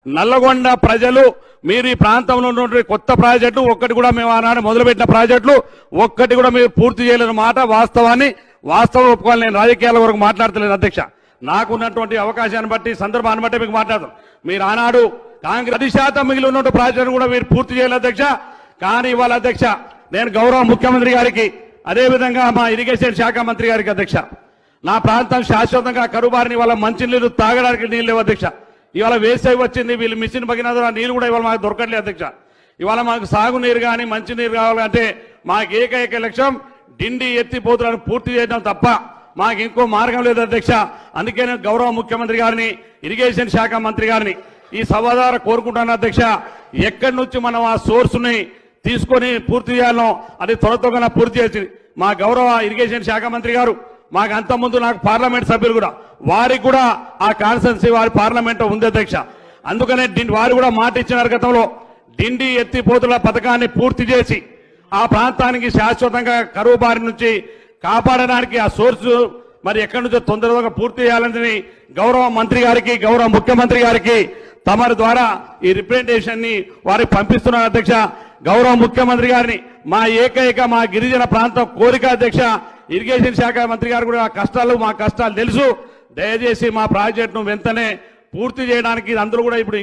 నల్లగొండ ప్రజలు మీరు ఈ ప్రాంతంలో ఉన్నటువంటి కొత్త ప్రాజెక్టులు ఒక్కటి కూడా మేము ఆనాడు మొదలుపెట్టిన ప్రాజెక్టులు ఒక్కటి కూడా మీరు పూర్తి చేయలేని మాట వాస్తవం ఒప్పుకోవాలి. నేను రాజకీయాల వరకు మాట్లాడతలేదు అధ్యక్ష. నాకున్నటువంటి అవకాశాన్ని బట్టి సందర్భాన్ని బట్టి మీకు మాట్లాడతాం. మీరు ఆనాడు కాంగ్రెస్ 10% మిగిలి ఉన్నటువంటి ప్రాజెక్టులు కూడా మీరు పూర్తి చేయలేదు అధ్యక్ష. కానీ ఇవాళ అధ్యక్ష నేను గౌరవ ముఖ్యమంత్రి గారికి అదేవిధంగా మా ఇరిగేషన్ శాఖ మంత్రి గారికి అధ్యక్ష, నా ప్రాంతం శాశ్వతంగా కరుబారిని వాళ్ళ మంచినీళ్ళు తాగడానికి నీళ్ళు లేవు అధ్యక్ష. ఇవాళ వేసవి వచ్చింది, వీళ్ళు మిషన్ పగిన నీళ్ళు కూడా ఇవాళ మాకు దొరకట్లేదు అధ్యక్ష. ఇవాళ మాకు సాగునీరు కానీ మంచినీరు కావాలంటే మాకు ఏకైక లక్ష్యం డిండి ఎత్తిపోతులను పూర్తి చేయడం తప్ప మాకు ఇంకో మార్గం లేదు అధ్యక్ష. అందుకే నేను గౌరవ ముఖ్యమంత్రి గారిని ఇరిగేషన్ శాఖ మంత్రి గారిని ఈ సభ ద్వారా కోరుకుంటాను అధ్యక్ష. ఎక్కడి నుంచి మనం ఆ సోర్స్ని తీసుకొని పూర్తి చేయాలో అది త్వరగా పూర్తి చేసి మా గౌరవ ఇరిగేషన్ శాఖ మంత్రి గారు మాకు అంతకుముందు నాకు పార్లమెంట్ సభ్యులు కూడా వారికి కూడా ఆ కాన్స్టెన్సీ వారి పార్లమెంట్ ఉంది అధ్యక్ష. అందుకనే వారు కూడా మాట ఇచ్చినారు గతంలో డిండి ఎత్తిపోతుల పథకాన్ని పూర్తి చేసి ఆ ప్రాంతానికి శాశ్వతంగా కరువు బారి నుంచి కాపాడడానికి ఆ సోర్సు మరి ఎక్కడి నుంచో తొందరగా పూర్తి చేయాలని గౌరవ మంత్రి గారికి గౌరవ ముఖ్యమంత్రి గారికి తమరి ద్వారా ఈ రిప్రజెంటేషన్ ని వారికి పంపిస్తున్నారు అధ్యక్ష. గౌరవ ముఖ్యమంత్రి గారిని మా గిరిజన ప్రాంతం కోరిక అధ్యక్ష. ఇరిగేషన్ శాఖ మంత్రి గారు కూడా మా కష్టాలు తెలుసు. దయచేసి మా ప్రాజెక్టును వెంటనే పూర్తి చేయడానికి అందరూ కూడా ఇప్పుడు